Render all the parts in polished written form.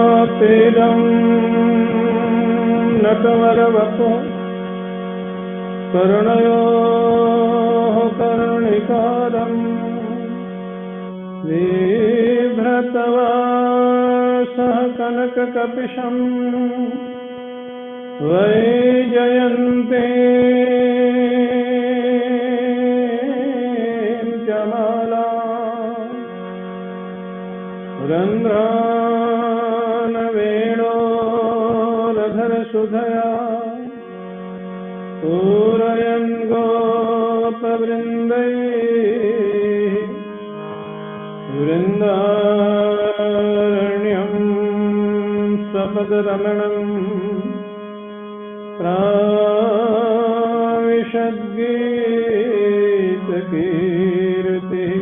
वरहातेरं नटवरवपुः कर्णयोः कर्णिकारम् बिभ्रतवासः कनककपिशम् वैजयन्तीं च मालाम् रन्ध्रानवेणोरधरसुधया पूरयन् गोपवृन्दैः वृन्दारण्यं सपदरमणम् प्राविशद्गीतकीर्तिः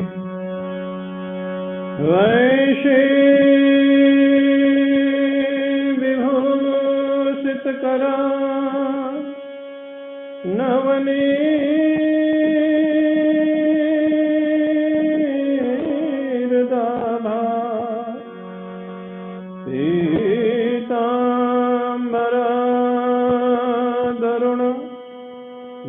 वैशीविभूषितकरा नवनीरदाभा पीताम्बरा दरुण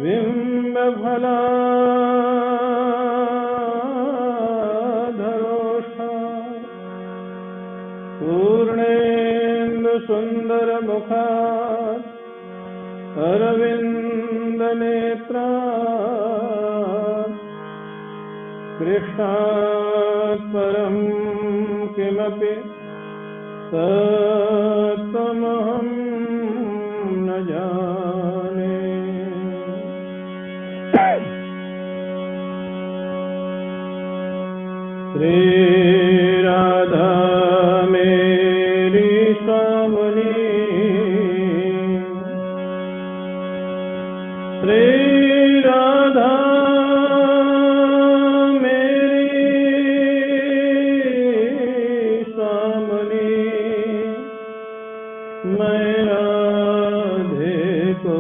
बिम्बफलाधरोष्ठा पूर्णेन्दुसुन्दरमुखात् अरविन्दनेत्रा कृष्णात् परं किमपि तत्त्वमहं न जाने। श्री राधा मेरी स्वामिनी, श्री राधा मेरी स्वामिनी, मैं राधे को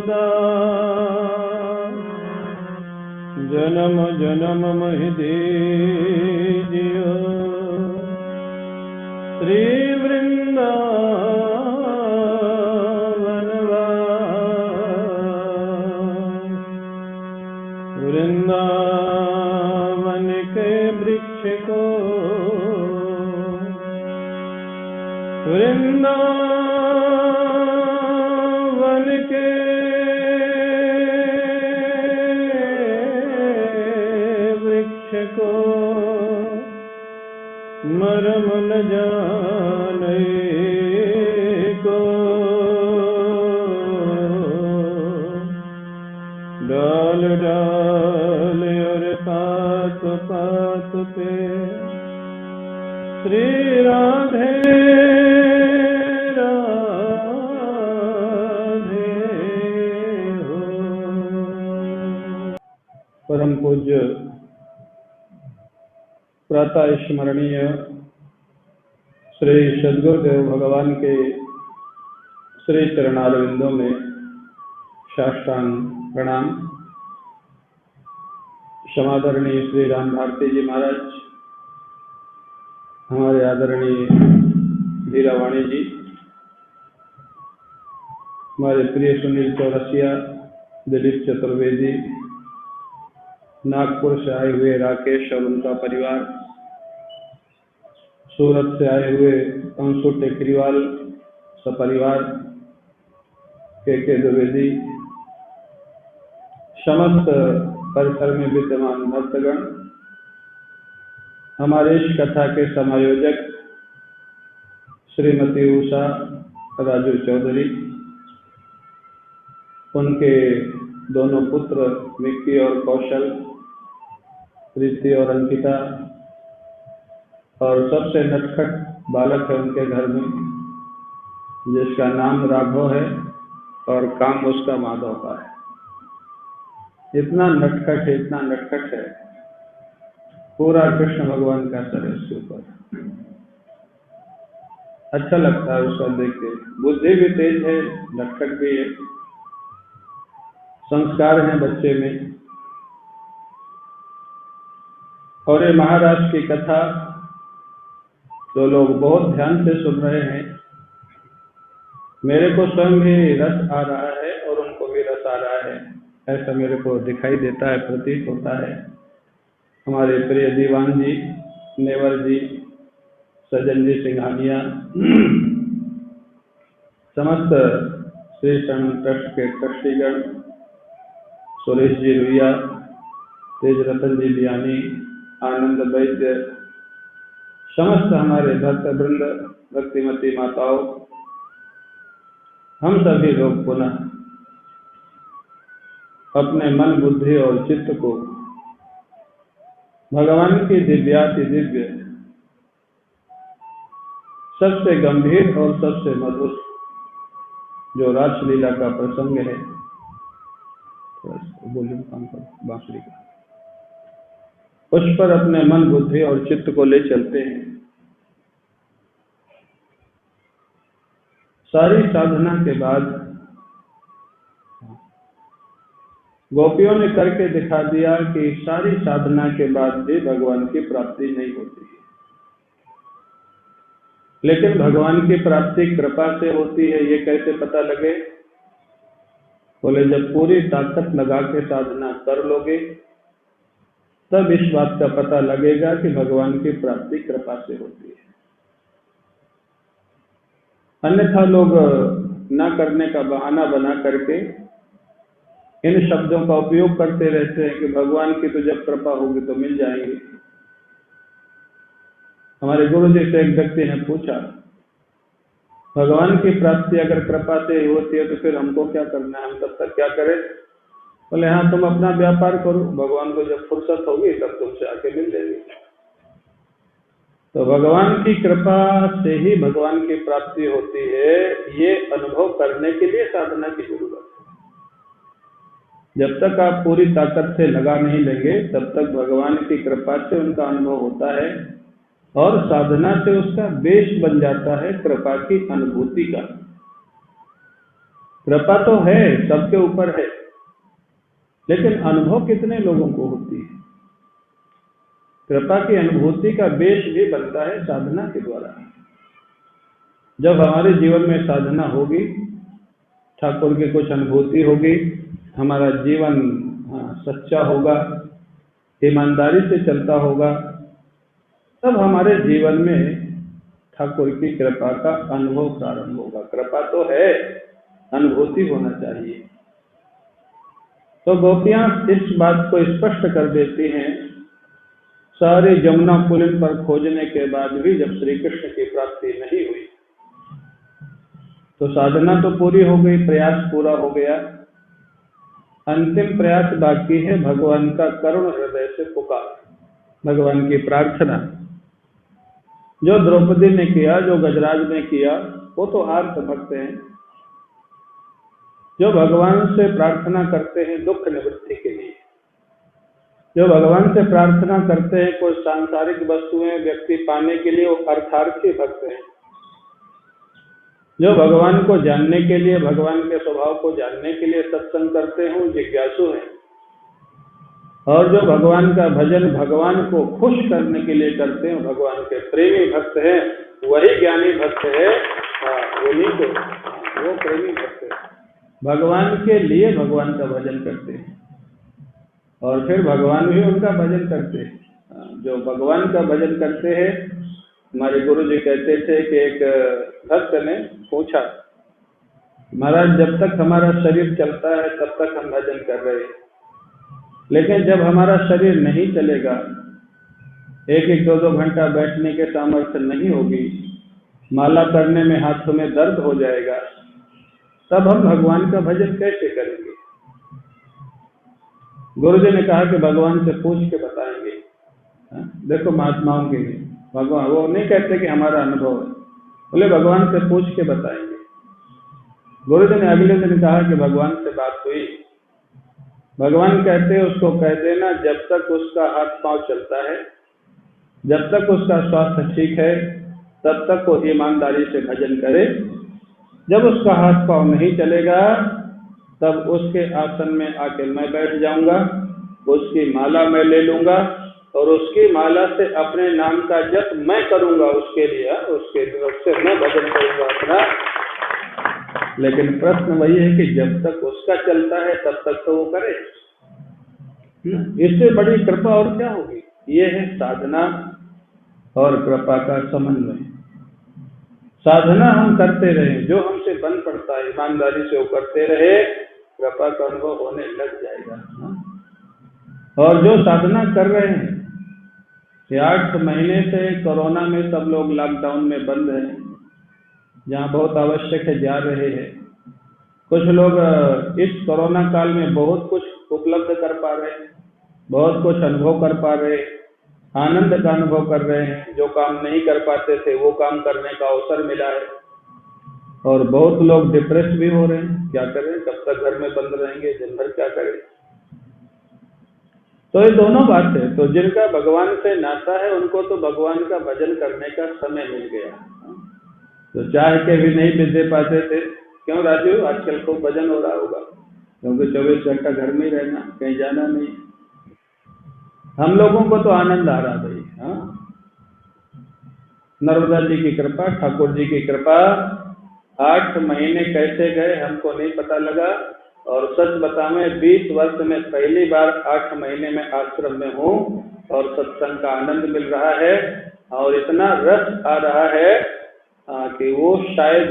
दास जन्म जन्म महि दीजियो। श्री वृंदावन के वृक्ष को, वृंदावन के वृक्ष को मरम न जाने को। डाल डाल और पात पात पे श्री राधे राधे हो। परम पूज्य प्रातः स्मरणीय श्री सद्गुरुदेव भगवान के श्री चरणारविंदों में साष्टांग प्रणाम। समादरणीय श्री राम भारती जी महाराज, हमारे आदरणीय हीरावाणी जी, हमारे प्रिय सुनील चौरसिया, दिलीप चतुर्वेदी, नागपुर से आए हुए राकेश और उनका परिवार, सूरत से आए हुए अंशु टेकरीवाल सपरिवार, के द्विवेदी, समस्त परिसर में विद्यमान भक्तगण, हमारे इस कथा के समायोजक श्रीमती उषा राजू चौधरी, उनके दोनों पुत्र विक्की और कौशल, प्रीति और अंकिता, और सबसे नटखट बालक है उनके घर में जिसका नाम राघव है और काम उसका माधव का है। इतना नटखट है, इतना नटखट है, पूरा कृष्ण भगवान का सर है इसके ऊपर। अच्छा लगता है उसका देख के। बुद्धि भी तेज है, नटखट भी है, संस्कार हैं बच्चे में। और ये महाराज की कथा जो लोग बहुत ध्यान से सुन रहे हैं, मेरे को स्वयं भी रस आ रहा है और उनको भी रस आ रहा है, ऐसा मेरे को दिखाई देता है, प्रतीत होता है। हमारे प्रिय दीवान जी, नेवर जी, सज्जन जी सिंघानिया, समस्त श्री शरण ट्रस्ट के ट्रस्टीगण, सुरेश जी रुइया, तेज रतन जी बियानी, आनंद वैद्य, समस्त हमारे भक्त वृंद, भक्तिमती माताओं, हम सभी लोग पुनः अपने मन, बुद्धि और चित्त को भगवान की दिव्याति दिव्य, सबसे गंभीर और सबसे मधुर जो रासलीला का प्रसंग है, वॉल्यूम कम करो बांसुरी का, उस पर अपने मन, बुद्धि और चित्त को ले चलते हैं। सारी साधना के बाद गोपियों ने करके दिखा दिया कि सारी साधना के बाद भी भगवान की प्राप्ति नहीं होती है, लेकिन भगवान की प्राप्ति कृपा से होती है। ये कैसे पता लगे? बोले जब पूरी ताकत लगा के साधना कर लोगे तब इस बात का पता लगेगा कि भगवान की प्राप्ति कृपा से होती है। अन्यथा लोग न करने का बहाना बना करके इन शब्दों का उपयोग करते रहते हैं कि भगवान की तो जब कृपा होगी तो मिल जाएंगे। हमारे गुरु जी से एक व्यक्ति ने पूछा, भगवान की प्राप्ति अगर कृपा से ही होती है तो फिर हमको क्या करना है, हम तब तक क्या करें? बोले हाँ, तुम अपना व्यापार करो, भगवान को जब फुर्सत होगी तब तुमसे आके मिल जाएगी। तो भगवान की कृपा से ही भगवान की प्राप्ति होती है, ये अनुभव करने के लिए साधना की जरूरत है। जब तक आप पूरी ताकत से लगा नहीं लेंगे तब तक भगवान की कृपा से उनका अनुभव होता है और साधना से उसका बेस बन जाता है कृपा की अनुभूति का। कृपा तो है, सबके ऊपर है, लेकिन अनुभव कितने लोगों को होती है? कृपा की अनुभूति का बेस भी बनता है साधना के द्वारा। जब हमारे जीवन में साधना होगी, ठाकुर की कुछ अनुभूति होगी, हमारा जीवन सच्चा होगा, ईमानदारी से चलता होगा, तब हमारे जीवन में ठाकुर की कृपा का अनुभव प्रारंभ होगा। कृपा तो है, अनुभूति होना चाहिए। तो गोपियां इस बात को स्पष्ट कर देती हैं। सारे जमुना पुलिन पर खोजने के बाद भी जब श्री कृष्ण की प्राप्ति नहीं हुई तो साधना तो पूरी हो गई, प्रयास पूरा हो गया, अंतिम प्रयास बाकी है भगवान का करुण हृदय से पुकार, भगवान की प्रार्थना। जो द्रौपदी ने किया, जो गजराज ने किया, वो तो आर्त भक्त हैं, जो भगवान से प्रार्थना करते हैं दुख निवृत्ति के लिए, जो भगवान से प्रार्थना करते हैं कोई सांसारिक वस्तुएं व्यक्ति पाने के लिए, वो अर्थार्थी भक्त हैं। जो भगवान को जानने के लिए, भगवान के स्वभाव को जानने के लिए सत्संग करते हैं, वो जिज्ञासु हैं। और जो भगवान का भजन भगवान को खुश करने के लिए करते हैं, भगवान के प्रेमी भक्त हैं, वही ज्ञानी भक्त है। वही तो वो प्रेमी भक्त है, भगवान के लिए भगवान का भजन करते हैं और फिर भगवान भी उनका भजन करते हैं। जो भगवान का भजन करते हैं, हमारे गुरु जी कहते थे कि एक भक्त ने पूछा, महाराज जब तक हमारा शरीर चलता है तब तक हम भजन कर रहे हैं, लेकिन जब हमारा शरीर नहीं चलेगा, एक एक दो घंटा बैठने के सामर्थ्य नहीं होगी, माला करने में हाथों में दर्द हो जाएगा, तब हम भगवान का भजन कैसे करेंगे? गुरु जी ने कहा कि भगवान से पूछ के बताएंगे। देखो महात्माओं के लिए भगवान वो नहीं कहते कि हमारा अनुभव है, बोले भगवान से पूछ के बताएंगे। गुरु जी ने अगले दिन कहा कि भगवान से बात हुई, भगवान कहते उसको कह देना जब तक उसका हाथ पांव चलता है, जब तक उसका स्वास्थ्य ठीक है, तब तक वो ईमानदारी से भजन करे। जब उसका हाथ पांव नहीं चलेगा तब उसके आसन में आके मैं बैठ जाऊंगा, उसकी माला मैं ले लूंगा और उसकी माला से अपने नाम का जप मैं करूंगा उसके लिए, उसके उससे मैं भजन करूंगा अपना। लेकिन प्रश्न वही है कि जब तक उसका चलता है तब तक तो वो करे, इससे बड़ी कृपा और क्या होगी। ये है साधना और कृपा का समन्वय। साधना हम करते रहे, जो हमसे बन पड़ता है ईमानदारी से वो करते रहे, कृपा का अनुभव होने लग जाएगा। और जो साधना कर रहे हैं, 8 महीने से कोरोना में सब लोग लॉकडाउन में बंद हैं, जहाँ बहुत आवश्यक है जा रहे हैं। कुछ लोग इस कोरोना काल में बहुत कुछ उपलब्ध कर पा रहे हैं, बहुत कुछ अनुभव कर पा रहे हैं, आनंद का अनुभव कर रहे हैं। जो काम नहीं कर पाते थे वो काम करने का अवसर मिला है। और बहुत लोग डिप्रेस भी हो रहे हैं, क्या करें, कब तक घर में बंद रहेंगे, दिन भर क्या करें। तो ये दोनों बात है। तो जिनका भगवान से नाता है उनको तो भगवान का भजन करने का समय मिल गया। तो चाह के भी नहीं दे पाते थे। क्यों राजू, आजकल खूब भजन हो रहा होगा, क्योंकि 24 घंटा घर में ही रहना, कहीं जाना नहीं। हम लोगों को तो आनंद आ रहा भाई। नर्मदा जी की कृपा, ठाकुर जी की कृपा। 8 महीने कैसे गए हमको नहीं पता लगा। और सच बताऊं, 20 वर्ष में पहली बार 8 महीने में आश्रम में हूँ और सत्संग का आनंद मिल रहा है और इतना रस आ रहा है कि वो शायद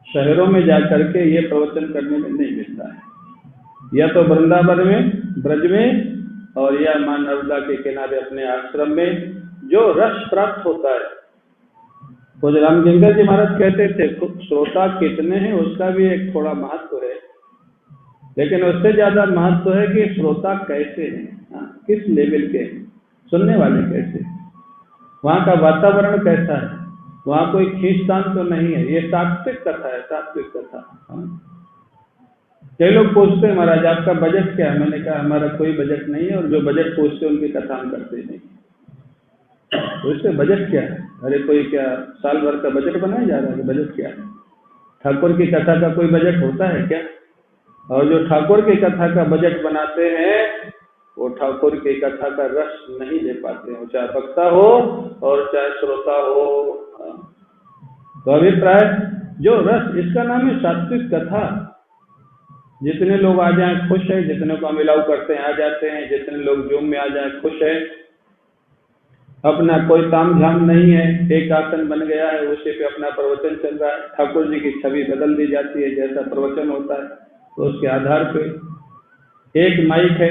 शहरों में जाकर के ये प्रवचन करने में नहीं मिलता है। या तो वृंदावन में, ब्रज में, और या मां नर्मदा के किनारे अपने आश्रम में जो रस प्राप्त होता है। कुछ रामजिंगर जी महाराज कहते थे, श्रोता कितने हैं उसका भी एक थोड़ा महत्व है, लेकिन उससे ज्यादा महत्व है कि श्रोता कैसे हैं, किस लेवल के, सुनने वाले कैसे, वहाँ का वातावरण कैसा है, वहाँ कोई खींचतान तो नहीं है। ये सात्विक कथा है, सात्विक कथा। कई लोग पूछते हैं महाराज आपका बजट क्या है, मैंने कहा हमारा कोई बजट नहीं है, और जो बजट पूछते हैं उनकी कथा हम करते नहीं। तो इससे बजट क्या है? अरे कोई क्या साल भर का बजट बनाया जा रहा है? बजट क्या है? ठाकुर की कथा का कोई बजट होता है क्या? और जो ठाकुर की कथा का बजट बनाते हैं वो ठाकुर की कथा का रस नहीं ले पाते हैं, चाहे वक्ता हो और चाहे श्रोता हो। तो अभिप्राय जो रस, इसका नाम है सात्विक कथा। जितने लोग आ जाएं खुश है, जितने को हम अलाउ करते हैं आ जाते हैं, जितने लोग जूम में आ जाएं खुश है। अपना कोई ताम झाम नहीं है, एक आसन बन गया है उसी पे अपना प्रवचन चल रहा है। ठाकुर जी की छवि बदल दी जाती है, जैसा प्रवचन होता है तो उसके आधार पे एक माइक है,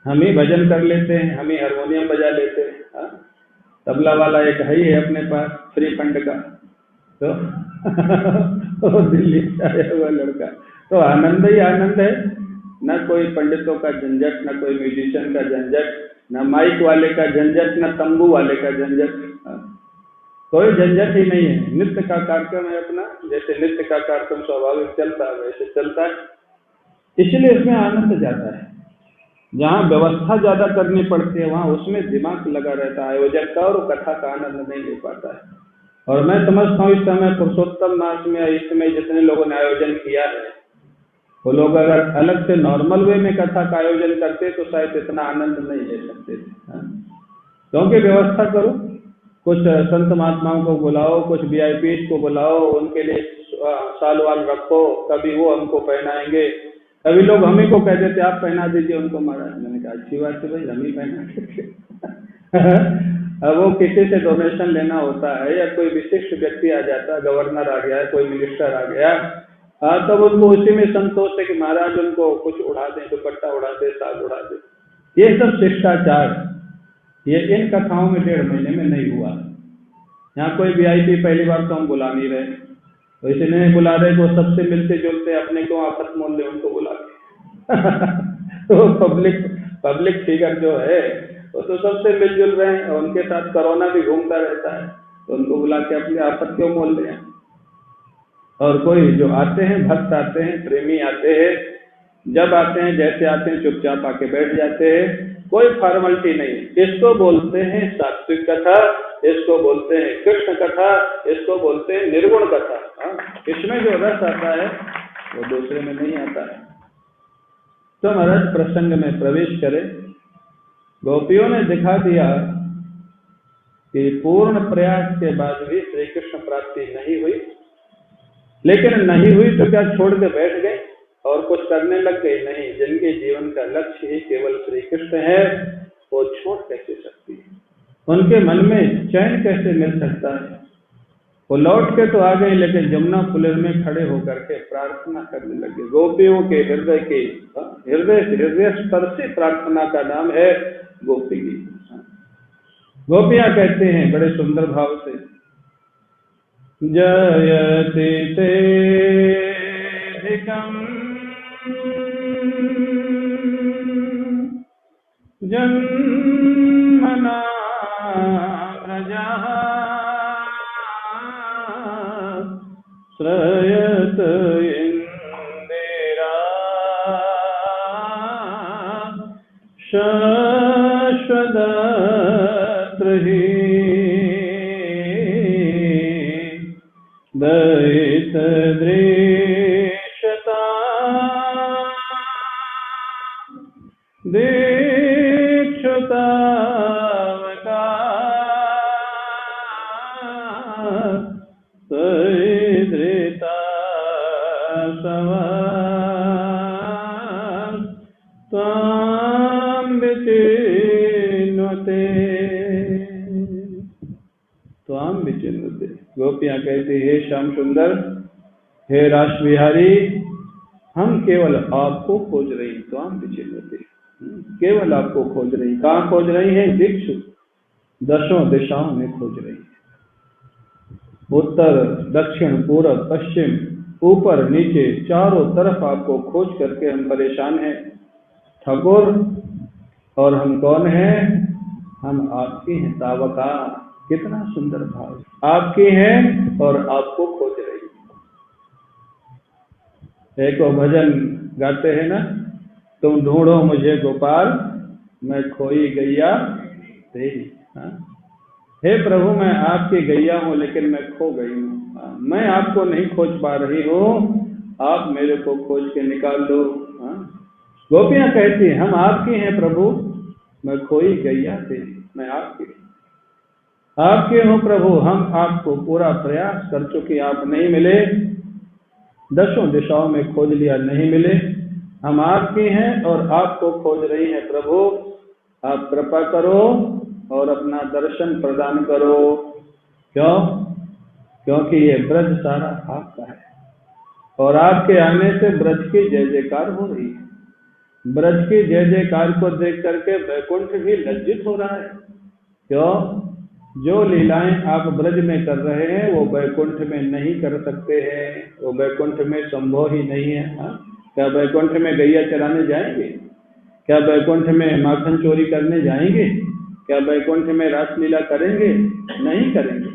हम ही भजन कर लेते हैं, हम ही हारमोनियम बजा लेते हैं। तबला वाला एक है ही है अपने पास फ्री फंड का, तो दिल्ली से आया हुआ लड़का। तो आनंद ही आनंद है, न कोई पंडितों का झंझट, न कोई म्यूजिशियन का झंझट, न माइक वाले का झंझट, न तंबू वाले का झंझट। कोई झंझट ही नहीं है। नृत्य का कार्यक्रम है अपना, जैसे नृत्य का कार्यक्रम स्वाभाविक चलता है वैसे चलता है, इसलिए इसमें आनंद ज्यादा है। जहाँ व्यवस्था ज्यादा करनी पड़ती है वहाँ उसमें दिमाग लगा रहता है आयोजक का, और कथा का आनंद नहीं ले पाता है। और मैं समझता हूँ इस समय पुरुषोत्तम मास में इस समय जितने लोगों ने आयोजन किया है, वो लोग अगर अलग से नॉर्मल वे में कथा का आयोजन करते तो शायद इतना आनंद नहीं ले सकते थे। क्योंकि व्यवस्था करो, कुछ संत महात्माओं को बुलाओ, कुछ VIP को बुलाओ, उनके लिए साल वाल रखो, कभी वो हमको पहनाएंगे, कभी लोग हम ही को कह देते आप पहना दीजिए उनको महाराज। मैंने कहा अच्छी बात है भाई, हम ही पहना देते। अब वो किसी से डोनेशन लेना होता है या कोई विशिष्ट व्यक्ति आ जाता है, गवर्नर आ गया, कोई मिनिस्टर आ गया, तब तो उनको उसी में संतोष है कि महाराज उनको कुछ उड़ा दें, दुपट्टा उड़ा दे, साल उड़ा दे। ये सब शिष्टाचार ये इन कथाओं में 1.5 महीने में नहीं हुआ। यहाँ कोई VIP पहली बार तो हम बुला नहीं रहे, तो इसलिए नहीं बुला रहे वो सबसे मिलते जुलते अपने को आफत मोल ले उनको बुला के। तो पब्लिक फिगर जो है वो तो सबसे मिलजुल रहे हैं, और उनके साथ कोरोना भी घूमता रहता है, तो उनको बुला के अपनी आफत क्यों मोल रहे हैं। और कोई जो आते हैं, भक्त आते हैं, प्रेमी आते हैं, जब आते हैं जैसे आते हैं चुपचाप आके बैठ जाते हैं, कोई फॉर्मेलिटी नहीं। इसको बोलते हैं सात्विक कथा, इसको बोलते हैं कृष्ण कथा, इसको बोलते हैं निर्गुण कथा। इसमें जो रस आता है वो दूसरे में नहीं आता है। तो महाराज प्रसंग में प्रवेश करें। गोपियों ने दिखा दिया कि पूर्ण प्रयास के बाद भी श्री कृष्ण प्राप्ति नहीं हुई, लेकिन नहीं हुई तो क्या छोड़ के बैठ गए और कुछ करने लग गए? नहीं, जिनके जीवन का लक्ष्य ही केवल श्री कृष्ण है, वो छोड़ कैसे सकती है? उनके मन में चैन कैसे मिल सकता है? वो लौट के तो आ गए, लेकिन जमुना पुलिस में खड़े होकर के प्रार्थना करने लगे। गोपियों के हृदय स्तर से प्रार्थना का नाम है गोपी गीत। गोपियां कहते हैं बड़े सुंदर भाव से, जयति तेधिकम् जन्मना प्रजाः श्रयत इंदिरा शाश्वतत्रहि दयित दृश्यता दीक्षुतावका सैद्रिता सवा त्वां विचिन्वते त्वां विचिन्वते। गोपियां कहती, हे श्याम सुंदर, हे रास बिहारी, हम केवल आपको खोज रही। त्वां विचिन्वते, केवल आपको खोज रही। कहाँ खोज रही है? दिक्षु, दसों दिशाओं में खोज रही है। उत्तर, दक्षिण, पूर्व, पश्चिम, ऊपर, नीचे, चारों तरफ आपको खोज करके हम परेशान हैं ठाकुर। और हम कौन हैं? हम आपकी हैं। तावका, कितना सुंदर भाव, आपकी हैं और आपको खोज रही। एक भजन गाते हैं ना, तुम ढूंढो मुझे गोपाल, मैं खोई गैया तेरी। हे प्रभु, मैं आपकी गैया हूं, लेकिन मैं खो गई हूं। मैं आपको नहीं खोज पा रही हूं, आप मेरे को खोज के निकाल दो। गोपियां कहती हैं, हम आपकी हैं प्रभु, मैं खोई गैया तेरी। मैं आपके हूं प्रभु। हम आपको पूरा प्रयास कर चुके, आप नहीं मिले। दसों दिशाओं में खोज लिया, नहीं मिले। हम आपके हैं और आपको खोज रही हैं प्रभु। आप कृपा करो और अपना दर्शन प्रदान करो। क्यों? क्योंकि ये ब्रज सारा आपका है और आपके आने से ब्रज की जय जयकार हो रही है। ब्रज की जय जयकार को देख करके वैकुंठ भी लज्जित हो रहा है। क्यों? जो लीलाएं आप ब्रज में कर रहे हैं वो वैकुंठ में नहीं कर सकते हैं, वो वैकुंठ में संभव ही नहीं है। क्या वैकुंठ में गैया चराने जाएंगे? क्या वैकुंठ में माखन चोरी करने जाएंगे? क्या वैकुंठ में रासलीला करेंगे? नहीं करेंगे।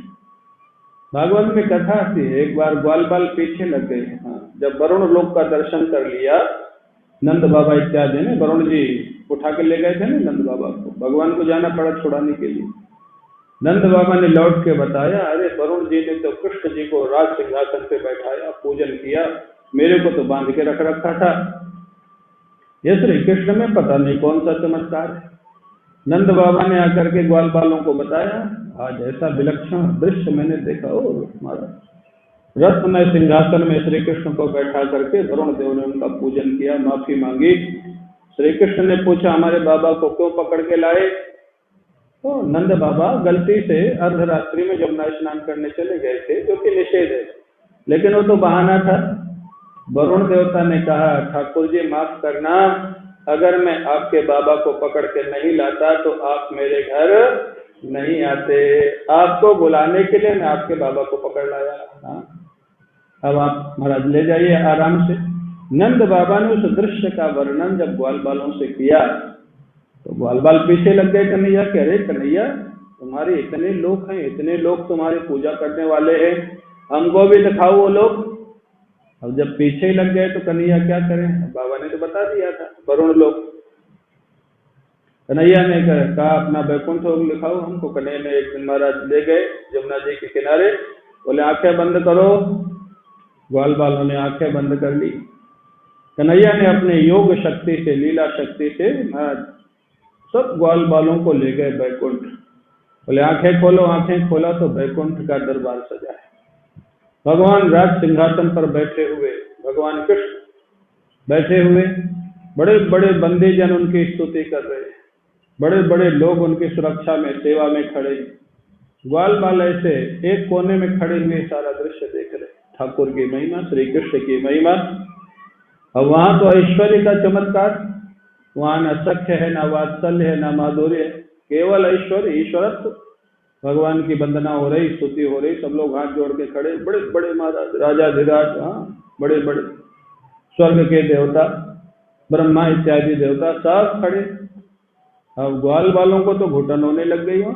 भागवत में कथा आती है, एक बार ग्वाल बाल पीछे लग गए। जब वरुण लोक का दर्शन कर लिया, नंद बाबा इत्यादि ने, वरुण जी उठा के ले गए थे ना नंद बाबा को, भगवान को जाना पड़ा छुड़ाने के लिए। नंद बाबा ने लौट के बताया, अरे वरुण जी ने तो कृष्ण जी को राज सिंहासन पे बैठाया, पूजन किया, मेरे को तो बांध के रख रखा था। ये श्री कृष्ण में पता नहीं कौन सा चमत्कार है। नंद बाबा ने आकर के ग्वाल बालों को बताया, आज ऐसा विलक्षण दृश्य मैंने देखा। ओ महाराज, रत्न सिंहासन में श्री कृष्ण को बैठा करके वरुण देव ने उनका पूजन किया, माफी मांगी। श्री कृष्ण ने पूछा, हमारे बाबा को क्यों पकड़ के लाए? तो नंद बाबा गलती से अर्धरात्रि में जमुना स्नान करने चले गए थे, जो कि निषेध है, लेकिन वो तो बहाना था। वरुण देवता ने कहा, ठाकुर जी माफ करना, अगर मैं आपके बाबा को पकड़ के नहीं लाता तो आप मेरे घर नहीं आते। आपको बुलाने के लिए मैं आपके बाबा को पकड़ लाया। अब आप महाराज ले जाइए आराम से। नंद बाबा ने उस दृश्य का वर्णन जब ग्वाल बालों से किया तो ग्वाल बाल पीछे लग गए कन्हैया के। अरे कन्हैया, तुम्हारे इतने लोग हैं, इतने लोग तुम्हारी पूजा करने वाले हैं, हमको भी दिखाओ वो लोग। अब जब पीछे ही लग गए तो कन्हैया क्या करें? बाबा ने तो बता दिया था, वरुण लोग। कन्हैया ने कहा, अपना वैकुंठ दिखाओ हमको। कन्हैया ने एक दिन महाराज ले गए जमुना जी के किनारे, बोले आंखें बंद करो। ग्वाल बालों ने आंखें बंद कर ली। कन्हैया ने अपने योग शक्ति से, लीला शक्ति से महाराज सब ग्वाल बालों को ले गए बैकुंठ। बोले आंखें खोलो, आंखें खोला तो बैकुंठ का दरबार सजा है। भगवान राज सिंहासन पर बैठे हुए, भगवान कृष्ण बैठे हुए, बड़े बड़े बंदी जन उनकी स्तुति कर रहे हैं, बड़े बड़े लोग उनकी सुरक्षा में सेवा में खड़े, ग्वाल बाल ऐसे एक कोने में खड़े हुए सारा दृश्य देख रहे। ठाकुर की महिमा, श्री कृष्ण की महिमा। अब वहां तो ऐश्वर्य का चमत्कार, वहां न सख्य है, न वात्सल्य है, न माधुर्य है, केवल ऐश्वर्य, ईश्वरत्व। भगवान की वंदना हो रही, स्तुति हो रही, सब लोग हाथ जोड़ के खड़े, बड़े बड़े महाराज, राजा धीराज, हाँ बड़े बड़े स्वर्ग के देवता, ब्रह्मा इत्यादि देवता सब खड़े। अब ग्वाल बालों को तो घुटन होने लग गई हो।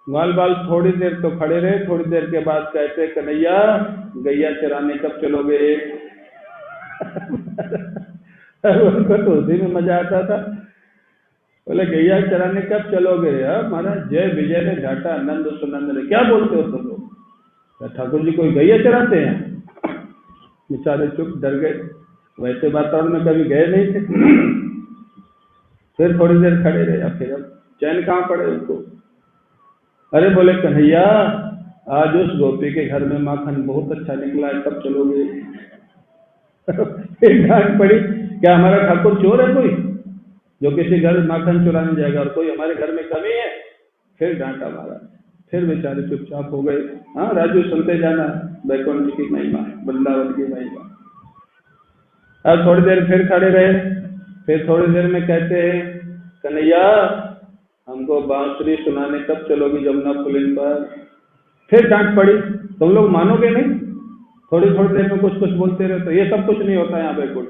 ग्वाल बाल थोड़ी देर तो खड़े रहे, थोड़ी देर के बाद कहते कन्हैया गैया चराने कब चलोगे? उनको तो उसी में मजा आता था। बोले गैया चराने कब चलोगे? महाराज जय विजय ने घाटा, नंद सुनंद ने, क्या बोलते हो तुम लोग? ठाकुर जी कोई गैया चराते हैं? बेचारे चुप, डर गए, वैसे वातावरण में कभी गए नहीं थे। फिर थोड़ी देर खड़े रहे, फिर अब चैन कहाँ पड़े उनको। अरे बोले कन्हैया आज उस गोपी के घर में माखन बहुत अच्छा निकला है, कब चलोगे? फिर डांट पड़ी, क्या हमारा ठाकुर चोर है कोई जो किसी घर माखन चुराने जाएगा, और कोई हमारे घर में कमी है? फिर डांटा मारा, फिर बेचारे चुपचाप हो गए। हाँ राजू सुनते जाना, बैकुंठ की महिमा, वृंदावन की महिमा। अब थोड़ी देर फिर खड़े रहे, फिर थोड़ी देर में कहते हैं कन्हैया हमको बांसुरी सुनाने कब चलोगी जमुना पुलिन पर? फिर डांट पड़ी, तुम लोग मानोगे नहीं, थोड़ी थोड़ी देर में कुछ कुछ बोलते रहे, तो ये सब कुछ नहीं होता यहाँ बैकुंठ।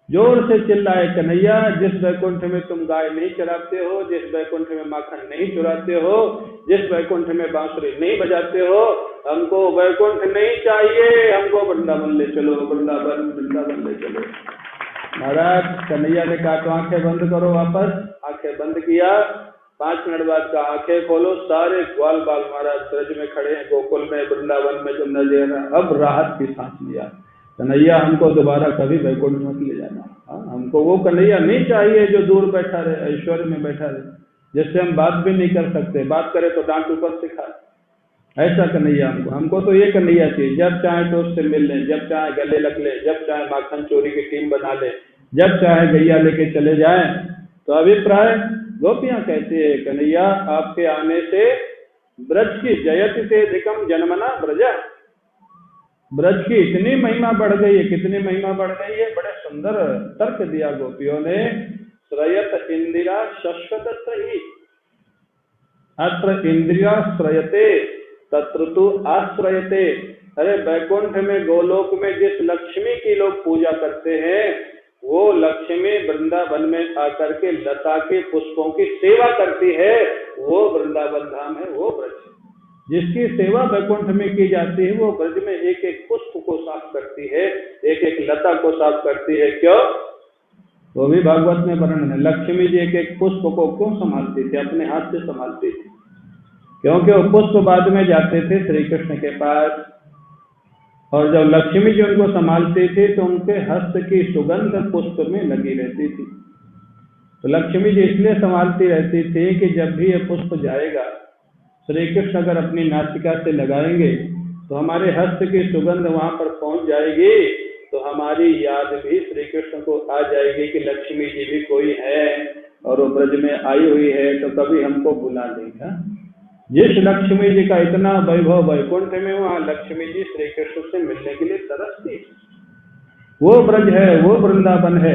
जोर से चिल्लाए कन्हैया, जिस बैकुंठ में तुम गाय नहीं चराते हो, जिस बैकुंठ में माखन नहीं चुराते हो, जिस बैकुंठ में बांसुरी नहीं बजाते हो, हमको बैकुंठ नहीं चाहिए, हमको वृंदावन ले चलो, वृंदावन वृंदावन ले चलो। महाराज कन्हैया ने कहा तो आंखें बंद करो, वापस आंखें बंद किया। 5 मिनट बाद का आंखें खोलो, सारे ग्वाल बाल महाराज ब्रज में खड़े हैं, गोकुल में, वृंदावन में, जमुना जी। अब राहत की सांस लिया, कन्हैया हमको दोबारा कभी बैकुंठ मत ले जाना। हमको वो कन्हैया नहीं चाहिए जो दूर बैठा रहे, ऐश्वर्य में बैठा रहे, जिससे हम बात भी नहीं कर सकते, बात करें तो डांट ऊपर से खाए, ऐसा कन्हैया हमको तो ये कन्हैया चाहिए, जब चाहे तो उससे मिल लें, जब चाहे गले लग लें, जब चाहे माखन चोरी की टीम बना लें, जब चाहे गैया लेके चले जाएं। तो अभिप्राय गोपियां कहती है कन्हैया आपके आने से ब्रज की जयति से अधिकम जन्मना ब्रजा, ब्रज की इतनी महिमा बढ़ गई है, कितनी महिमा बढ़ गई है। बड़े सुंदर तर्क दिया गोपियों ने, श्रयत इंदिरा शश्वत सही, अत्र इंद्रिया श्रयते तत्र तु आश्रयते। अरे बैकुंठ में, गोलोक में जिस लक्ष्मी की लोग पूजा करते हैं, वो लक्ष्मी वृंदावन में आकर के लता के पुष्पों की सेवा करती है, वो वृंदावन धाम है, वो ब्रज। जिसकी सेवा बैकुंठ में की जाती है, वो ब्रज में एक एक पुष्प को साफ करती है, एक एक लता को साफ करती है। क्यों? वो भी भागवत में वर्णन है, लक्ष्मी जी एक एक पुष्प को क्यों संभालती थी? अपने हाथ से संभालती थी, क्योंकि वो पुष्प बाद में जाते थे श्री कृष्ण के पास, और जब लक्ष्मी जी उनको संभालती थी तो उनके हस्त की सुगंध पुष्प में लगी रहती थी। तो लक्ष्मी जी इसलिए संभालती रहती थी कि जब भी ये पुष्प जाएगा, श्री कृष्ण अगर अपनी नासिका से लगाएंगे तो हमारे हस्त की सुगंध वहां पर पहुंच जाएगी, तो हमारी याद भी श्री कृष्ण को आ जाएगी कि लक्ष्मी जी भी कोई है और वो ब्रज में आई हुई है, तो कभी हमको बुला लेगा। जिस लक्ष्मी जी का इतना वैभव वैकुंठ में, वहां लक्ष्मी जी श्री कृष्ण से मिलने के लिए तरसती, वो ब्रज है, वो वृंदावन है।